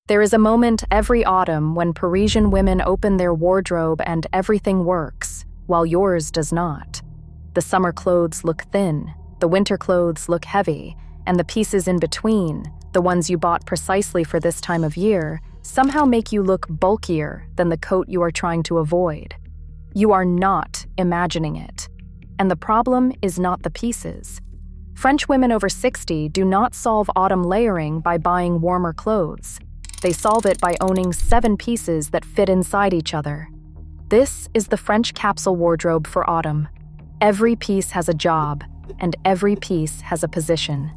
There is a moment every autumn when Parisian women open their wardrobe and everything works, while yours does not. The summer clothes look thin, the winter clothes look heavy, and the pieces in between, the ones you bought precisely for this time of year, somehow make you look bulkier than the coat you are trying to avoid. You are not imagining it. And the problem is not the pieces. French women over 60 do not solve autumn layering by buying warmer clothes. They solve it by owning 7 pieces that fit inside each other. This is the French capsule wardrobe for autumn. Every piece has a job, and every piece has a position.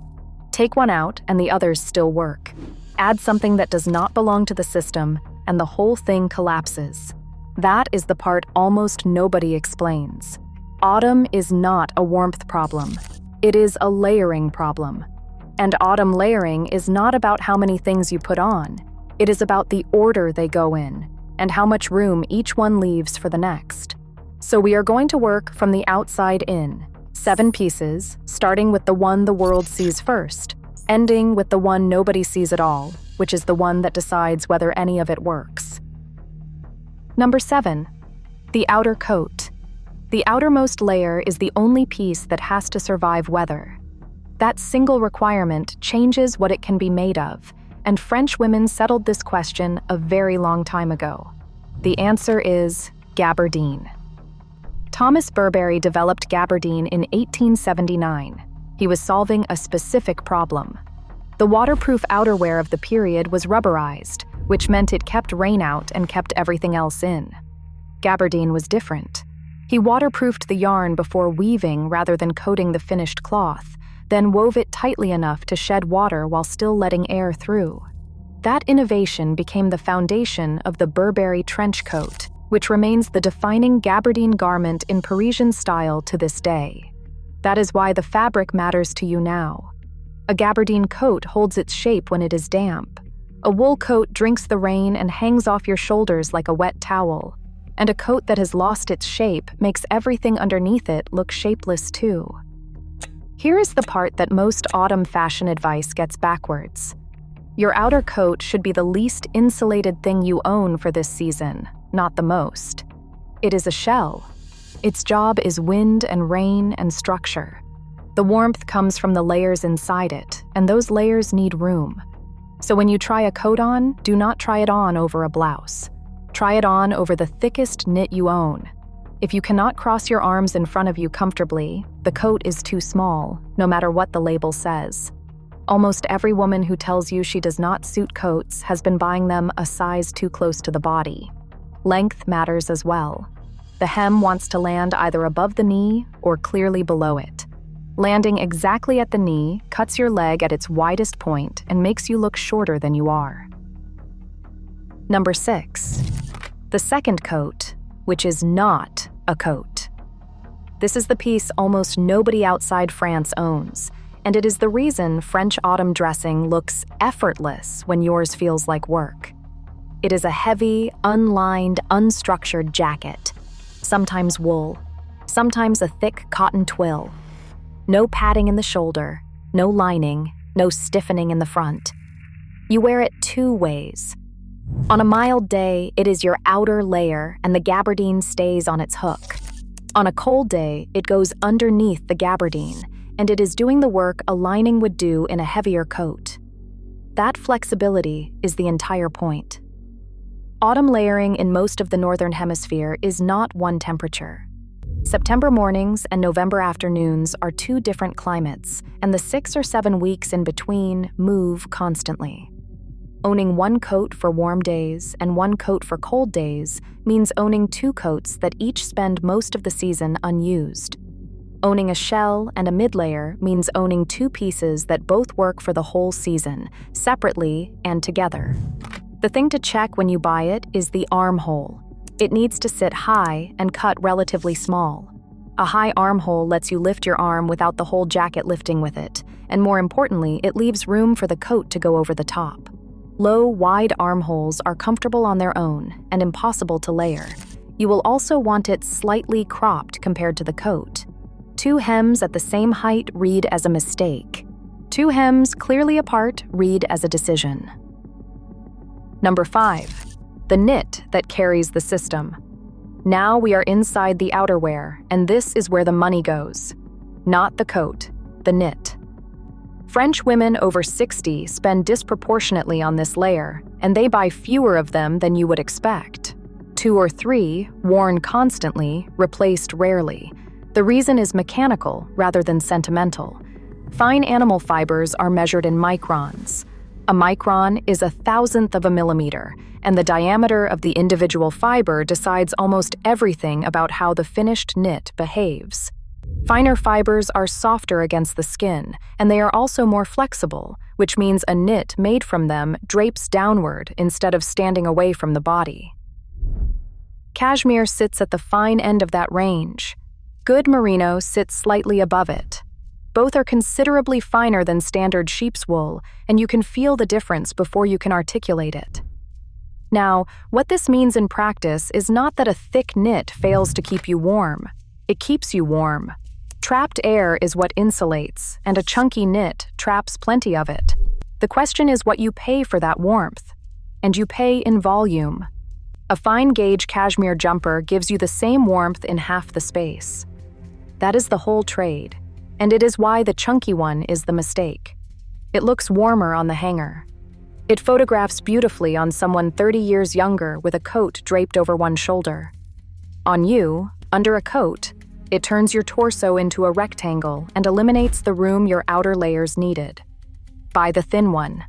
Take one out, and the others still work. Add something that does not belong to the system, and the whole thing collapses. That is the part almost nobody explains. Autumn is not a warmth problem. It is a layering problem. And autumn layering is not about how many things you put on. It is about the order they go in, and how much room each one leaves for the next. So we are going to work from the outside in. 7 pieces, starting with the one the world sees first, ending with the one nobody sees at all, which is the one that decides whether any of it works. Number 7. The outer coat. The outermost layer is the only piece that has to survive weather. That single requirement changes what it can be made of, and French women settled this question a very long time ago. The answer is gabardine. Thomas Burberry developed gabardine in 1879. He was solving a specific problem. The waterproof outerwear of the period was rubberized, which meant it kept rain out and kept everything else in. Gabardine was different. He waterproofed the yarn before weaving rather than coating the finished cloth, then wove it tightly enough to shed water while still letting air through. That innovation became the foundation of the Burberry trench coat, which remains the defining gabardine garment in Parisian style to this day. That is why the fabric matters to you now. A gabardine coat holds its shape when it is damp. A wool coat drinks the rain and hangs off your shoulders like a wet towel. And a coat that has lost its shape makes everything underneath it look shapeless too. Here is the part that most autumn fashion advice gets backwards. Your outer coat should be the least insulated thing you own for this season, not the most. It is a shell. Its job is wind and rain and structure. The warmth comes from the layers inside it, and those layers need room. So when you try a coat on, do not try it on over a blouse. Try it on over the thickest knit you own. If you cannot cross your arms in front of you comfortably, the coat is too small, no matter what the label says. Almost every woman who tells you she does not suit coats has been buying them a size too close to the body. Length matters as well. The hem wants to land either above the knee or clearly below it. Landing exactly at the knee cuts your leg at its widest point and makes you look shorter than you are. Number 6. The second coat, which is not a coat. This is the piece almost nobody outside France owns, and it is the reason French autumn dressing looks effortless when yours feels like work. It is a heavy, unlined, unstructured jacket, sometimes wool, sometimes a thick cotton twill. No padding in the shoulder, no lining, no stiffening in the front. You wear it 2 ways. On a mild day, it is your outer layer and the gabardine stays on its hook. On a cold day, it goes underneath the gabardine, and it is doing the work a lining would do in a heavier coat. That flexibility is the entire point. Autumn layering in most of the Northern Hemisphere is not one temperature. September mornings and November afternoons are 2 different climates, and the 6 or 7 weeks in between move constantly. Owning 1 coat for warm days and 1 coat for cold days means owning 2 coats that each spend most of the season unused. Owning a shell and a mid-layer means owning 2 pieces that both work for the whole season, separately and together. The thing to check when you buy it is the armhole. It needs to sit high and cut relatively small. A high armhole lets you lift your arm without the whole jacket lifting with it, and more importantly, it leaves room for the coat to go over the top. Low, wide armholes are comfortable on their own and impossible to layer. You will also want it slightly cropped compared to the coat. 2 hems at the same height read as a mistake. 2 hems clearly apart read as a decision. Number 5. The knit that carries the system. Now we are inside the outerwear, and this is where the money goes. Not the coat, the knit. French women over 60 spend disproportionately on this layer, and they buy fewer of them than you would expect. 2 or 3, worn constantly, replaced rarely. The reason is mechanical rather than sentimental. Fine animal fibers are measured in microns. A micron is 1,000th of a millimeter, and the diameter of the individual fiber decides almost everything about how the finished knit behaves. Finer fibers are softer against the skin, and they are also more flexible, which means a knit made from them drapes downward instead of standing away from the body. Cashmere sits at the fine end of that range. Good merino sits slightly above it. Both are considerably finer than standard sheep's wool, and you can feel the difference before you can articulate it. Now, what this means in practice is not that a thick knit fails to keep you warm. It keeps you warm. Trapped air is what insulates, and a chunky knit traps plenty of it. The question is what you pay for that warmth, and you pay in volume. A fine gauge cashmere jumper gives you the same warmth in half the space. That is the whole trade, and it is why the chunky one is the mistake. It looks warmer on the hanger. It photographs beautifully on someone 30 years younger with a coat draped over one shoulder. On you, under a coat, it turns your torso into a rectangle and eliminates the room your outer layers needed. Buy the thin one.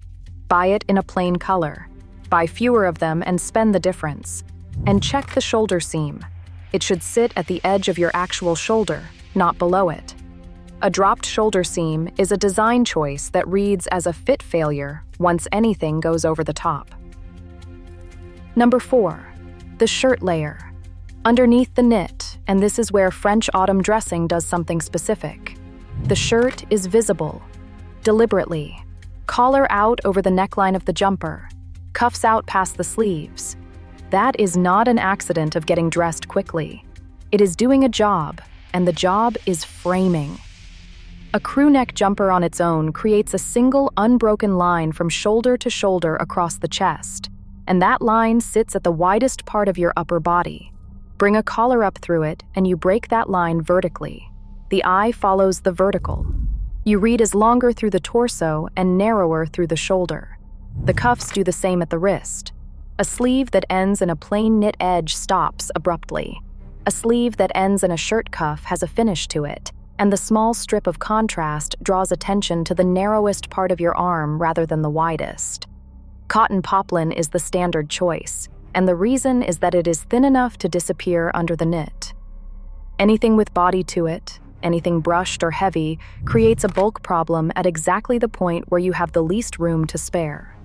Buy it in a plain color. Buy fewer of them and spend the difference. And check the shoulder seam. It should sit at the edge of your actual shoulder, not below it. A dropped shoulder seam is a design choice that reads as a fit failure once anything goes over the top. Number 4. The shirt layer. Underneath the knit, and this is where French autumn dressing does something specific. The shirt is visible, deliberately. Collar out over the neckline of the jumper, cuffs out past the sleeves. That is not an accident of getting dressed quickly. It is doing a job, and the job is framing. A crew neck jumper on its own creates a single unbroken line from shoulder to shoulder across the chest, and that line sits at the widest part of your upper body. Bring a collar up through it, and you break that line vertically. The eye follows the vertical. You read as longer through the torso and narrower through the shoulder. The cuffs do the same at the wrist. A sleeve that ends in a plain knit edge stops abruptly. A sleeve that ends in a shirt cuff has a finish to it, and the small strip of contrast draws attention to the narrowest part of your arm rather than the widest. Cotton poplin is the standard choice, and the reason is that it is thin enough to disappear under the knit. Anything with body to it, anything brushed or heavy, creates a bulk problem at exactly the point where you have the least room to spare.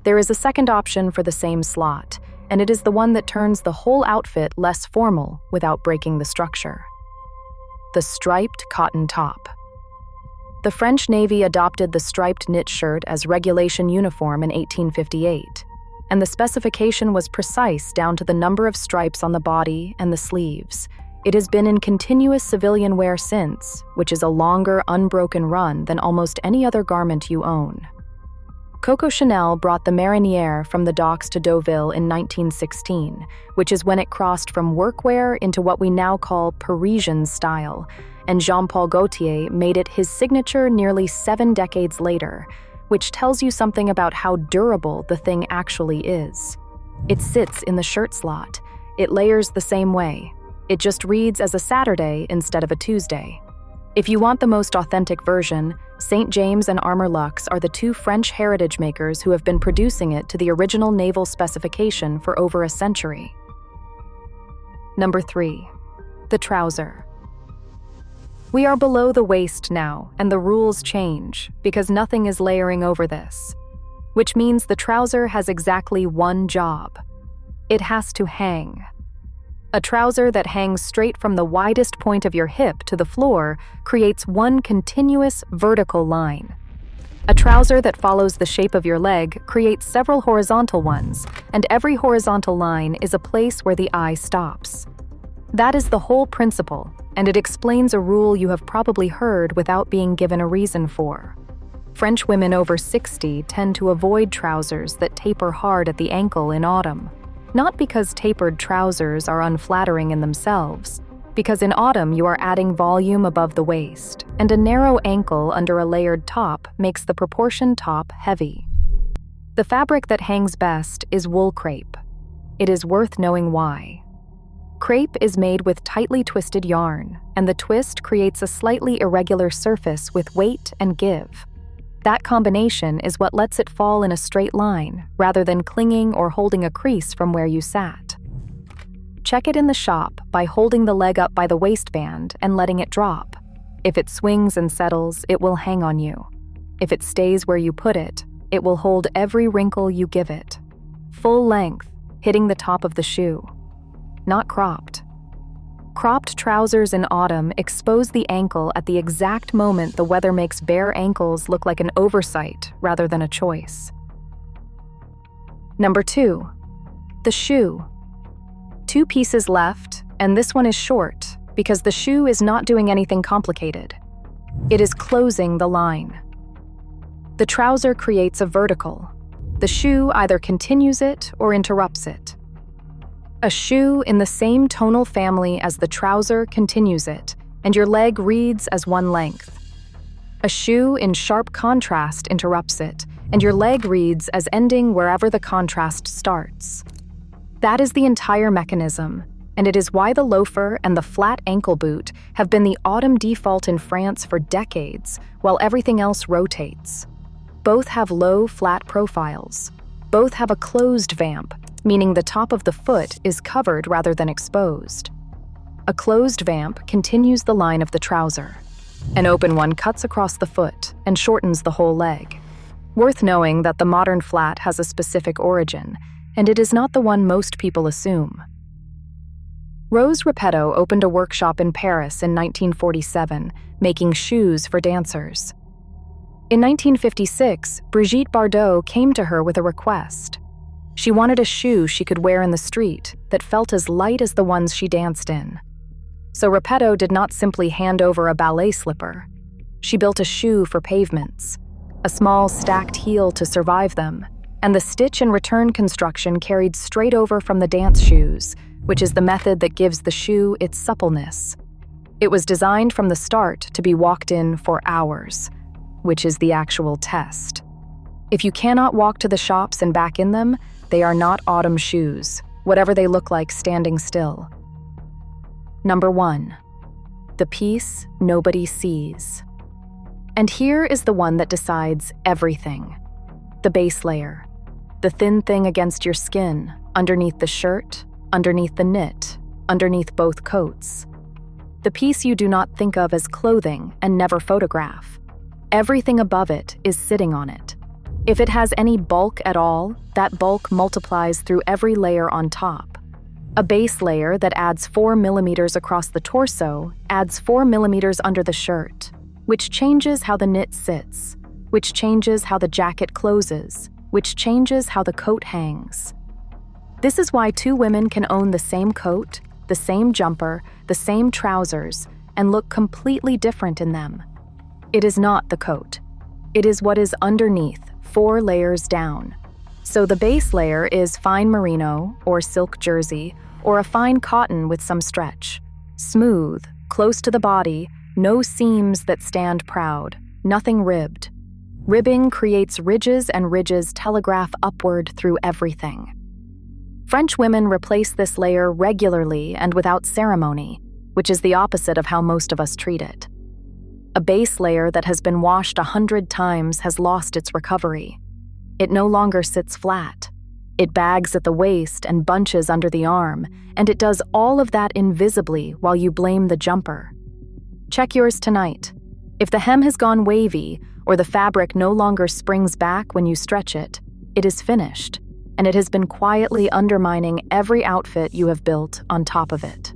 There is a second option for the same slot, and it is the one that turns the whole outfit less formal without breaking the structure. The striped cotton top. The French Navy adopted the striped knit shirt as regulation uniform in 1858, and the specification was precise down to the number of stripes on the body and the sleeves. It has been in continuous civilian wear since, which is a longer, unbroken run than almost any other garment you own. Coco Chanel brought the marinière from the docks to Deauville in 1916, which is when it crossed from workwear into what we now call Parisian style, and Jean-Paul Gaultier made it his signature nearly 7 decades later, which tells you something about how durable the thing actually is. It sits in the shirt slot. It layers the same way. It just reads as a Saturday instead of a Tuesday. If you want the most authentic version, St. James and Armor Luxe are the 2 French heritage makers who have been producing it to the original naval specification for over a century. Number 3. The trouser. We are below the waist now, and the rules change, because nothing is layering over this. Which means the trouser has exactly one job. It has to hang. A trouser that hangs straight from the widest point of your hip to the floor creates one continuous vertical line. A trouser that follows the shape of your leg creates several horizontal ones, and every horizontal line is a place where the eye stops. That is the whole principle, and it explains a rule you have probably heard without being given a reason for. French women over 60 tend to avoid trousers that taper hard at the ankle in autumn. Not because tapered trousers are unflattering in themselves, because in autumn you are adding volume above the waist, and a narrow ankle under a layered top makes the proportioned top heavy. The fabric that hangs best is wool crepe. It is worth knowing why. Crepe is made with tightly twisted yarn, and the twist creates a slightly irregular surface with weight and give. That combination is what lets it fall in a straight line, rather than clinging or holding a crease from where you sat. Check it in the shop by holding the leg up by the waistband and letting it drop. If it swings and settles, it will hang on you. If it stays where you put it, it will hold every wrinkle you give it. Full length, hitting the top of the shoe. Not cropped. Cropped trousers in autumn expose the ankle at the exact moment the weather makes bare ankles look like an oversight rather than a choice. Number 2. The shoe. 2 pieces left, and this one is short because the shoe is not doing anything complicated. It is closing the line. The trouser creates a vertical. The shoe either continues it or interrupts it. A shoe in the same tonal family as the trouser continues it, and your leg reads as one length. A shoe in sharp contrast interrupts it, and your leg reads as ending wherever the contrast starts. That is the entire mechanism, and it is why the loafer and the flat ankle boot have been the autumn default in France for decades, while everything else rotates. Both have low, flat profiles. Both have a closed vamp, meaning the top of the foot is covered rather than exposed. A closed vamp continues the line of the trouser. An open one cuts across the foot and shortens the whole leg. Worth knowing that the modern flat has a specific origin, and it is not the one most people assume. Rose Repetto opened a workshop in Paris in 1947, making shoes for dancers. In 1956, Brigitte Bardot came to her with a request. She wanted a shoe she could wear in the street that felt as light as the ones she danced in. So Repetto did not simply hand over a ballet slipper. She built a shoe for pavements, a small stacked heel to survive them, and the stitch and return construction carried straight over from the dance shoes, which is the method that gives the shoe its suppleness. It was designed from the start to be walked in for hours, which is the actual test. If you cannot walk to the shops and back in them, they are not autumn shoes, whatever they look like standing still. Number 1. The piece nobody sees. And here is the one that decides everything. The base layer. The thin thing against your skin, underneath the shirt, underneath the knit, underneath both coats. The piece you do not think of as clothing and never photograph. Everything above it is sitting on it. If it has any bulk at all, that bulk multiplies through every layer on top. A base layer that adds 4 millimeters across the torso adds 4 millimeters under the shirt, which changes how the knit sits, which changes how the jacket closes, which changes how the coat hangs. This is why 2 women can own the same coat, the same jumper, the same trousers, and look completely different in them. It is not the coat. It is what is underneath, 4 layers down. So the base layer is fine merino or silk jersey or a fine cotton with some stretch. Smooth, close to the body, no seams that stand proud, nothing ribbed. Ribbing creates ridges and ridges telegraph upward through everything. French women replace this layer regularly and without ceremony, which is the opposite of how most of us treat it. A base layer that has been washed 100 times has lost its recovery. It no longer sits flat. It bags at the waist and bunches under the arm, and it does all of that invisibly while you blame the jumper. Check yours tonight. If the hem has gone wavy, or the fabric no longer springs back when you stretch it, it is finished, and it has been quietly undermining every outfit you have built on top of it.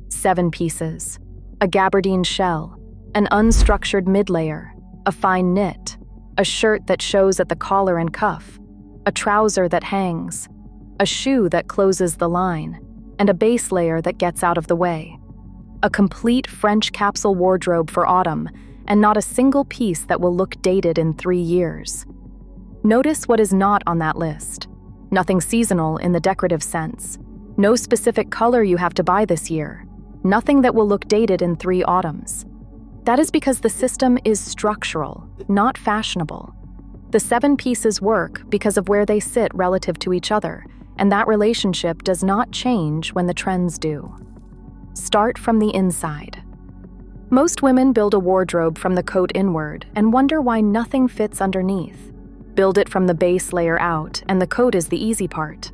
7 pieces. A gabardine shell, an unstructured mid-layer, a fine knit, a shirt that shows at the collar and cuff, a trouser that hangs, a shoe that closes the line, and a base layer that gets out of the way. A complete French capsule wardrobe for autumn, and not a single piece that will look dated in 3 years. Notice what is not on that list. Nothing seasonal in the decorative sense. No specific color you have to buy this year. Nothing that will look dated in 3 autumns. That is because the system is structural, not fashionable. The 7 pieces work because of where they sit relative to each other, and that relationship does not change when the trends do. Start from the inside. Most women build a wardrobe from the coat inward and wonder why nothing fits underneath. Build it from the base layer out, and the coat is the easy part.